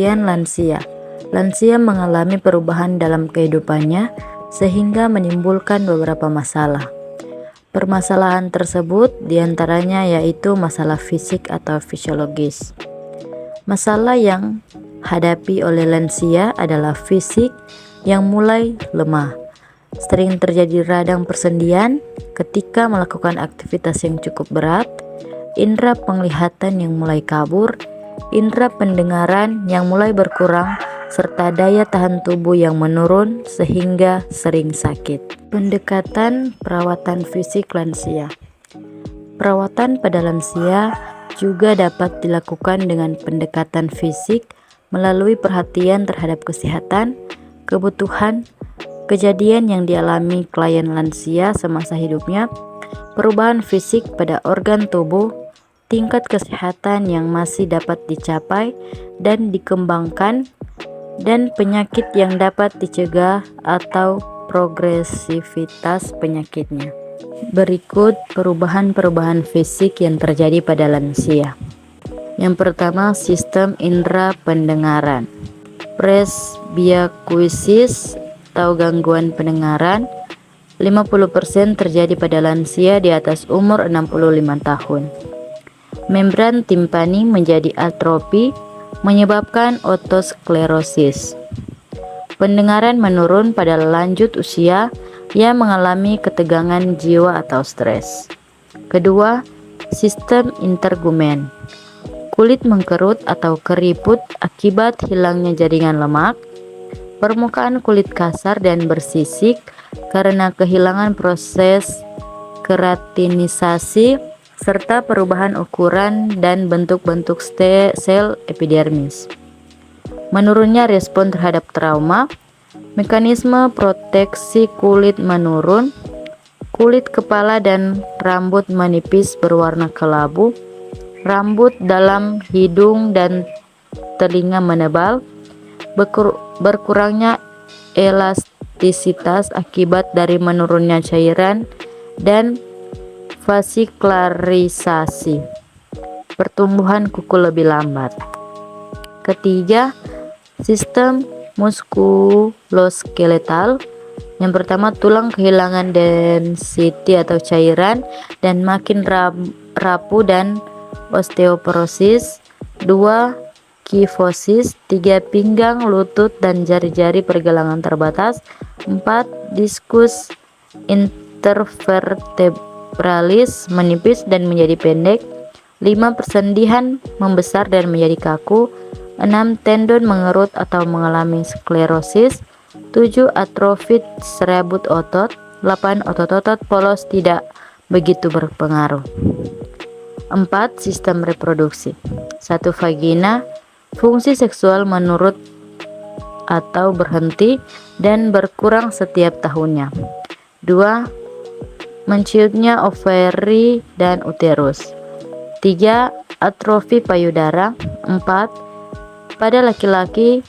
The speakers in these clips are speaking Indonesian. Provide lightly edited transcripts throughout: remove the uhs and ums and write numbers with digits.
pengertian lansia. Lansia mengalami perubahan dalam kehidupannya sehingga menimbulkan beberapa masalah. Permasalahan tersebut diantaranya yaitu masalah fisik atau fisiologis. Masalah yang hadapi oleh lansia adalah fisik yang mulai lemah. Sering terjadi radang persendian ketika melakukan aktivitas yang cukup berat, indera penglihatan yang mulai kabur, indera pendengaran yang mulai berkurang, serta daya tahan tubuh yang menurun sehingga sering sakit. Pendekatan perawatan fisik lansia. Perawatan pada lansia juga dapat dilakukan dengan pendekatan fisik melalui perhatian terhadap kesehatan, kebutuhan, kejadian yang dialami klien lansia semasa hidupnya, perubahan fisik pada organ tubuh, tingkat kesehatan yang masih dapat dicapai dan dikembangkan, dan penyakit yang dapat dicegah atau progresivitas penyakitnya. Berikut perubahan-perubahan fisik yang terjadi pada lansia. Yang pertama, sistem indera pendengaran. Presbyakuisis atau gangguan pendengaran 50% terjadi pada lansia di atas umur 65 tahun. Membran timpani menjadi atrofi menyebabkan otosklerosis. Pendengaran menurun pada lanjut usia yang mengalami ketegangan jiwa atau stres. Kedua, sistem intergumen. Kulit mengkerut atau keriput akibat hilangnya jaringan lemak. Permukaan kulit kasar dan bersisik karena kehilangan proses keratinisasi serta perubahan ukuran dan bentuk-bentuk sel epidermis. Menurunnya respon terhadap trauma, mekanisme proteksi kulit menurun, kulit kepala dan rambut menipis berwarna kelabu, rambut dalam hidung dan telinga menebal, berkurangnya elastisitas akibat dari menurunnya cairan, dan vasikularisasi, pertumbuhan kuku lebih lambat. Ketiga, sistem muskuloskeletal. Yang pertama, tulang kehilangan density atau cairan dan makin rapuh dan osteoporosis. 2. Kifosis. 3. Pinggang, lutut, dan jari-jari pergelangan terbatas. 4. Diskus intervertebralis menipis dan menjadi pendek. 5. Persendihan membesar dan menjadi kaku. 6. Tendon mengerut atau mengalami sklerosis. 7. Atrofi serabut otot. 8. Otot-otot polos tidak begitu berpengaruh. 4. Sistem reproduksi. 1. Vagina. Fungsi seksual menurun atau berhenti dan berkurang setiap tahunnya. 2. Menciutnya overi dan uterus. 3. Atrofi payudara. 4. Pada laki-laki,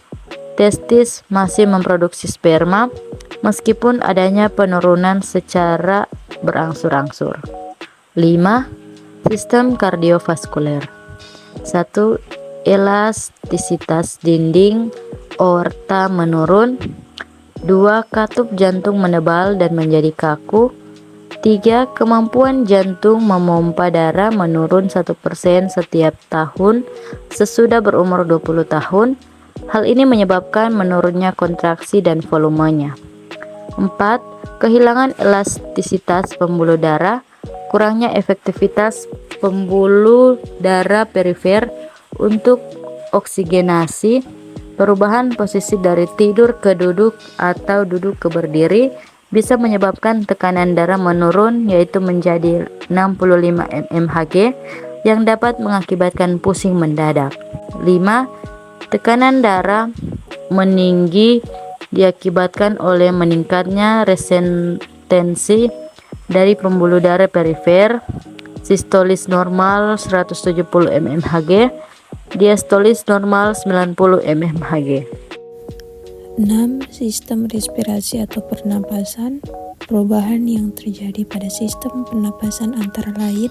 testis masih memproduksi sperma meskipun adanya penurunan secara berangsur-angsur. 5. Sistem kardiovaskuler. 1. Elastisitas dinding aorta menurun. 2. Katup jantung menebal dan menjadi kaku. 3. Kemampuan jantung memompa darah menurun 1% setiap tahun sesudah berumur 20 tahun. Hal ini menyebabkan menurunnya kontraksi dan volumenya. 4. Kehilangan elastisitas pembuluh darah, kurangnya efektivitas pembuluh darah perifer untuk oksigenasi, perubahan posisi dari tidur ke duduk atau duduk ke berdiri bisa menyebabkan tekanan darah menurun yaitu menjadi 65 mmHg yang dapat mengakibatkan pusing mendadak. 5. Tekanan darah meninggi diakibatkan oleh meningkatnya resentensi dari pembuluh darah perifer. Sistolis normal 170 mmHg, diastolis normal 90 mmHg. 6. Sistem respirasi atau pernapasan. Perubahan yang terjadi pada sistem pernapasan antara lain: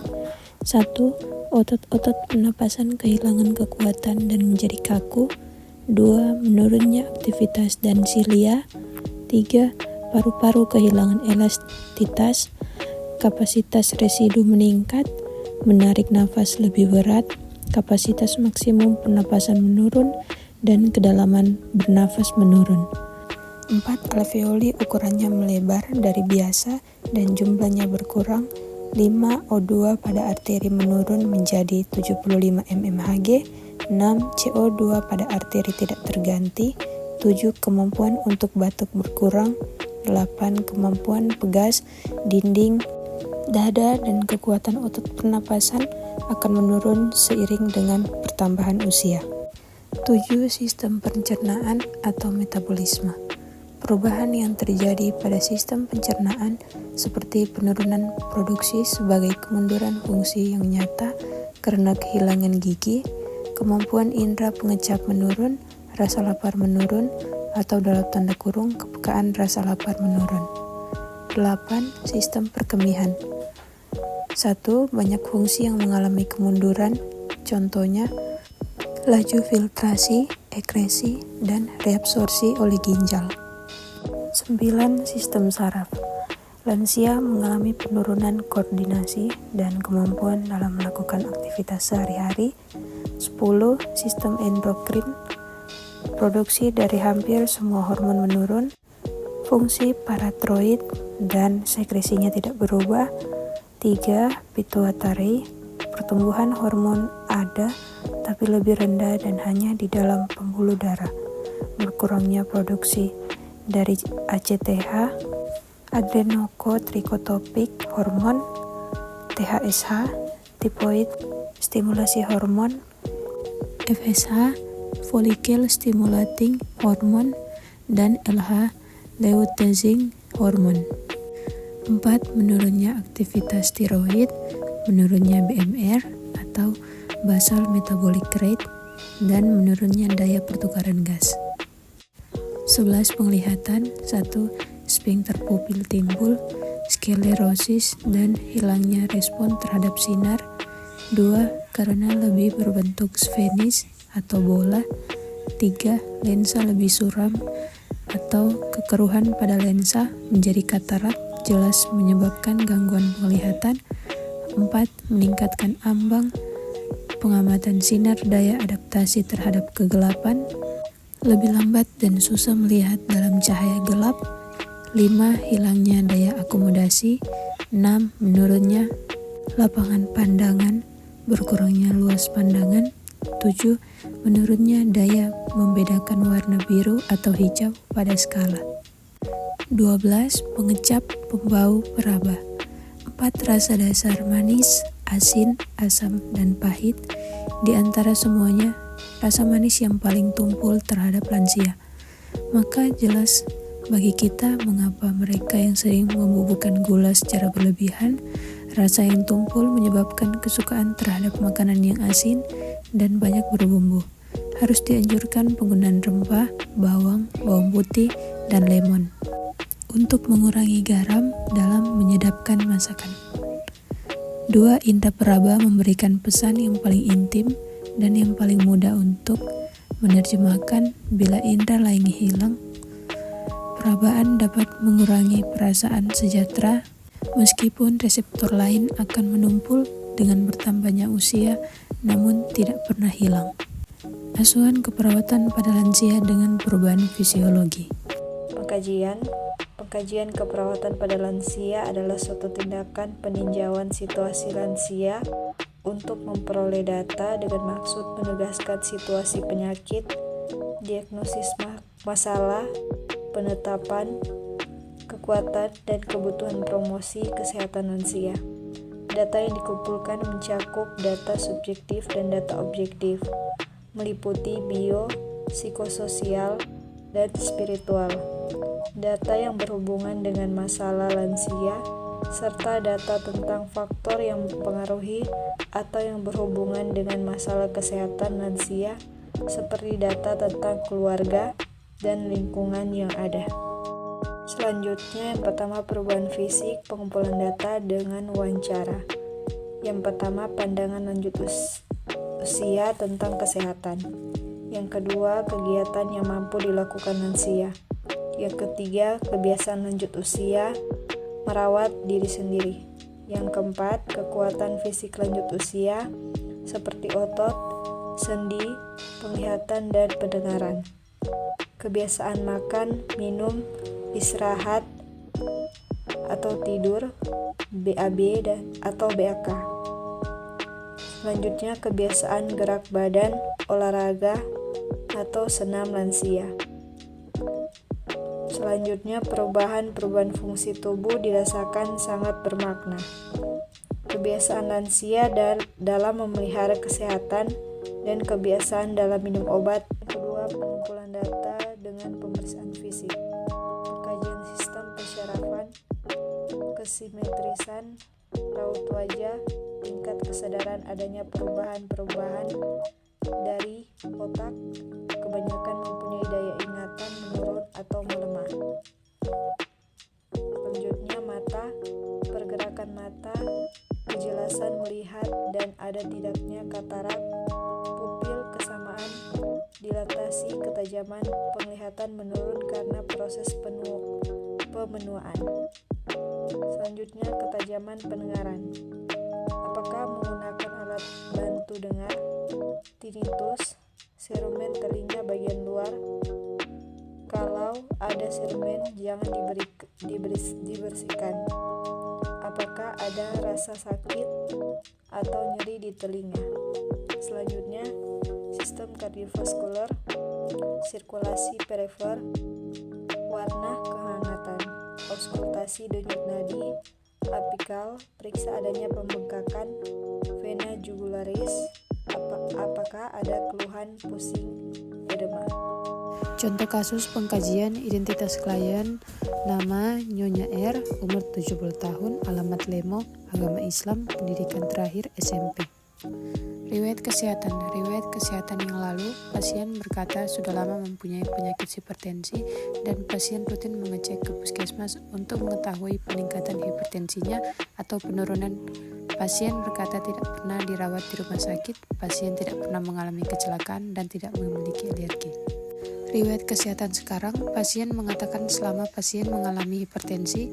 1. Otot-otot pernapasan kehilangan kekuatan dan menjadi kaku. 2. Menurunnya aktivitas dan silia. 3. Paru-paru kehilangan elastitas, kapasitas residu meningkat, menarik nafas lebih berat, kapasitas maksimum pernapasan menurun, dan kedalaman bernafas menurun. 4. Alveoli ukurannya melebar dari biasa dan jumlahnya berkurang. 5. O2 pada arteri menurun menjadi 75 mmHg. 6. CO2 pada arteri tidak terganti. 7. Kemampuan untuk batuk berkurang. 8. Kemampuan pegas dinding dada dan kekuatan otot pernapasan akan menurun seiring dengan pertambahan usia. 7. Sistem pencernaan atau metabolisme. Perubahan yang terjadi pada sistem pencernaan seperti penurunan produksi sebagai kemunduran fungsi yang nyata karena kehilangan gigi, kemampuan indera pengecap menurun, rasa lapar menurun, atau dalam tanda kurung kepekaan rasa lapar menurun. 8. Sistem perkemihan. 1. Banyak fungsi yang mengalami kemunduran, contohnya laju filtrasi, ekresi, dan reabsorpsi oleh ginjal. 9. Sistem saraf. Lansia mengalami penurunan koordinasi dan kemampuan dalam melakukan aktivitas sehari-hari. 10. Sistem endokrin. Produksi dari hampir semua hormon menurun, fungsi paratiroid dan sekresinya tidak berubah. 3. Pituitari. Pertumbuhan hormon ada, tapi lebih rendah dan hanya di dalam pembuluh darah. Berkurangnya produksi dari ACTH, adrenocorticotropic hormone, TSH, tiroid stimulasi hormone, FSH, follicle stimulating hormone, dan LH, luteinizing hormone. 4. Menurunnya aktivitas tiroid, menurunnya BMR atau basal metabolic rate, dan menurunnya daya pertukaran gas. 11. Penglihatan. 1. Sphincter pupil timbul, sklerosis, dan hilangnya respon terhadap sinar. 2. Karena lebih berbentuk sphenis atau bola. 3. Lensa lebih suram atau kekeruhan pada lensa menjadi katarak jelas menyebabkan gangguan penglihatan. 4. Meningkatkan ambang pengamatan sinar, daya adaptasi terhadap kegelapan, lebih lambat dan susah melihat dalam cahaya gelap. 5. Hilangnya daya akomodasi. 6. Menurunnya lapangan pandangan, berkurangnya luas pandangan. 7. Menurunnya daya membedakan warna biru atau hijau pada skala. 12. Pengecap pembau peraba. 4. Rasa dasar manis, asin, asam, dan pahit. Di antara semuanya, rasa manis yang paling tumpul terhadap lansia. Maka jelas bagi kita mengapa mereka yang sering membubuhkan gula secara berlebihan. Rasa yang tumpul menyebabkan kesukaan terhadap makanan yang asin dan banyak berbumbu. Harus dianjurkan penggunaan rempah, bawang, bawang putih, dan lemon untuk mengurangi garam dalam menyedapkan masakan. 2. Indera peraba memberikan pesan yang paling intim dan yang paling mudah untuk menerjemahkan. Bila indera lainnya hilang, perabaan dapat mengurangi perasaan sejahtera, meskipun reseptor lain akan menumpul dengan bertambahnya usia, namun tidak pernah hilang. Asuhan keperawatan pada lansia dengan perubahan fisiologi. Pengkajian keperawatan pada lansia adalah suatu tindakan peninjauan situasi lansia untuk memperoleh data dengan maksud menegaskan situasi penyakit, diagnosis masalah, penetapan, kekuatan, dan kebutuhan promosi kesehatan lansia. Data yang dikumpulkan mencakup data subjektif dan data objektif, meliputi bio, psikososial, dan spiritual. Data yang berhubungan dengan masalah lansia, serta data tentang faktor yang mempengaruhi atau yang berhubungan dengan masalah kesehatan lansia, seperti data tentang keluarga dan lingkungan yang ada. Selanjutnya, yang pertama perubahan fisik, pengumpulan data dengan wawancara. Yang pertama, pandangan lanjut usia tentang kesehatan. Yang kedua, kegiatan yang mampu dilakukan lansia. Yang ketiga, kebiasaan lanjut usia, merawat diri sendiri. Yang keempat, kekuatan fisik lanjut usia, seperti otot, sendi, penglihatan, dan pendengaran. Kebiasaan makan, minum, istirahat, atau tidur, BAB atau BAK. Selanjutnya, kebiasaan gerak badan, olahraga, atau senam lansia. Selanjutnya, perubahan fungsi tubuh dirasakan sangat bermakna. Kebiasaan lansia dalam memelihara kesehatan dan kebiasaan dalam minum obat. Kedua, pengumpulan data dengan pemeriksaan fisik. Pengkajian sistem pensyarafan, kesimetrisan raut wajah, tingkat kesadaran adanya perubahan dari otak, kebanyakan mempunyai daya ingatan menurun atau melemah. Selanjutnya, mata, pergerakan mata, kejelasan melihat dan ada tidaknya katarak, pupil kesamaan, dilatasi, ketajaman penglihatan menurun karena proses pemenuaan. Selanjutnya, ketajaman pendengaran. Apakah menggunakan alat bantu dengar, tinnitus, serumen telinga bagian luar? Kalau ada serumen, jangan dibersihkan. Apakah ada rasa sakit atau nyeri di telinga? Selanjutnya, sistem kardiovaskular, sirkulasi perifer, warna kehangatan, auskultasi denyut nadi, apikal, periksa adanya pembengkakan vena jugularis, apakah ada keluhan pusing, edema. Contoh kasus pengkajian identitas klien: nama Nyonya R, umur 70 tahun, alamat Lemo, agama Islam, pendidikan terakhir SMP. Riwayat kesehatan yang lalu, pasien berkata sudah lama mempunyai penyakit hipertensi dan pasien rutin mengecek ke puskesmas untuk mengetahui peningkatan hipertensinya atau penurunan. Pasien berkata tidak pernah dirawat di rumah sakit, pasien tidak pernah mengalami kecelakaan dan tidak memiliki alergi. Riwayat kesehatan sekarang, pasien mengatakan selama pasien mengalami hipertensi,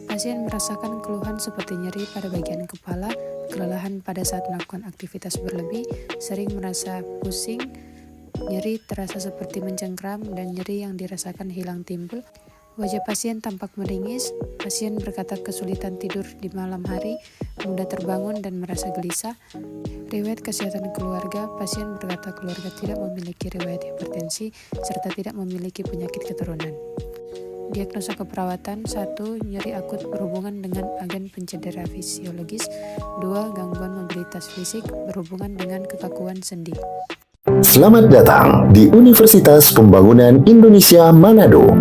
pasien merasakan keluhan seperti nyeri pada bagian kepala, kelelahan pada saat melakukan aktivitas berlebih, sering merasa pusing, nyeri terasa seperti mencengkram, dan nyeri yang dirasakan hilang timbul. Wajah pasien tampak meringis, pasien berkata kesulitan tidur di malam hari, mudah terbangun dan merasa gelisah. Riwayat kesehatan keluarga, pasien berkata keluarga tidak memiliki riwayat hipertensi serta tidak memiliki penyakit keturunan. Diagnosa keperawatan: 1. Nyeri akut berhubungan dengan agen pencedera fisiologis. 2. Gangguan mobilitas fisik berhubungan dengan kekakuan sendi. Selamat datang di Universitas Pembangunan Indonesia Manado,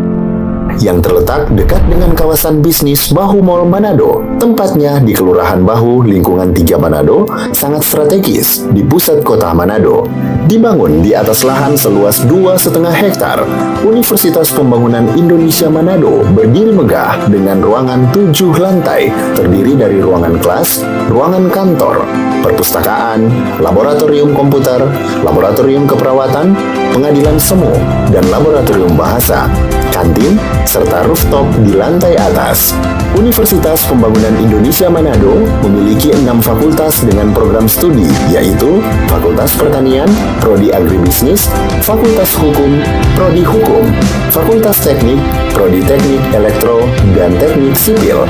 yang terletak dekat dengan kawasan bisnis Bahu Mall Manado. Tempatnya di Kelurahan Bahu, Lingkungan 3 Manado, sangat strategis di pusat kota Manado. Dibangun di atas lahan seluas 2,5 hektar, Universitas Pembangunan Indonesia Manado berdiri megah dengan ruangan 7 lantai, terdiri dari ruangan kelas, ruangan kantor, perpustakaan, laboratorium komputer, laboratorium keperawatan, pengadilan semu, dan laboratorium bahasa, kantin, serta rooftop di lantai atas. Universitas Pembangunan Indonesia Manado memiliki 6 fakultas dengan program studi, yaitu Fakultas Pertanian, Prodi Agribisnis, Fakultas Hukum, Prodi Hukum, Fakultas Teknik, Prodi Teknik Elektro dan Teknik Sipil,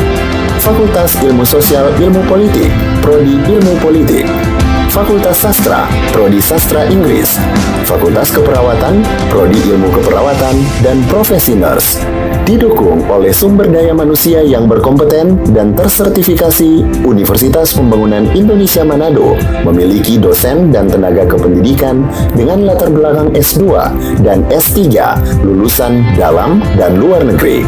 Fakultas Ilmu Sosial Ilmu Politik, Prodi Ilmu Politik, Fakultas Sastra, Prodi Sastra Inggris, Fakultas Keperawatan, Prodi Ilmu Keperawatan, dan Profesi Nurse. Didukung oleh sumber daya manusia yang berkompeten dan tersertifikasi, Universitas Pembangunan Indonesia Manado memiliki dosen dan tenaga kependidikan dengan latar belakang S2 dan S3 lulusan dalam dan luar negeri.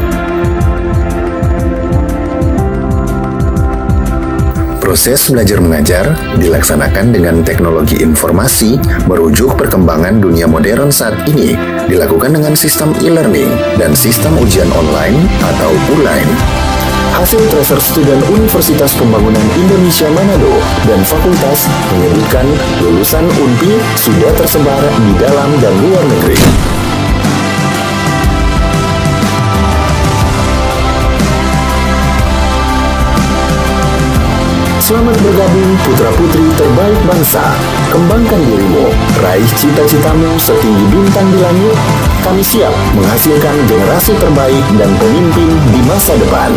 Proses belajar mengajar dilaksanakan dengan teknologi informasi merujuk perkembangan dunia modern saat ini, dilakukan dengan sistem e-learning dan sistem ujian online atau ULAIN. Hasil Tracer Student Universitas Pembangunan Indonesia Manado dan Fakultas menyebutkan lulusan UNPI sudah tersebar di dalam dan luar negeri. Selamat bergabung putra-putri terbaik bangsa. Kembangkan dirimu, raih cita-citamu setinggi bintang di langit. Kami siap menghasilkan generasi terbaik dan pemimpin di masa depan.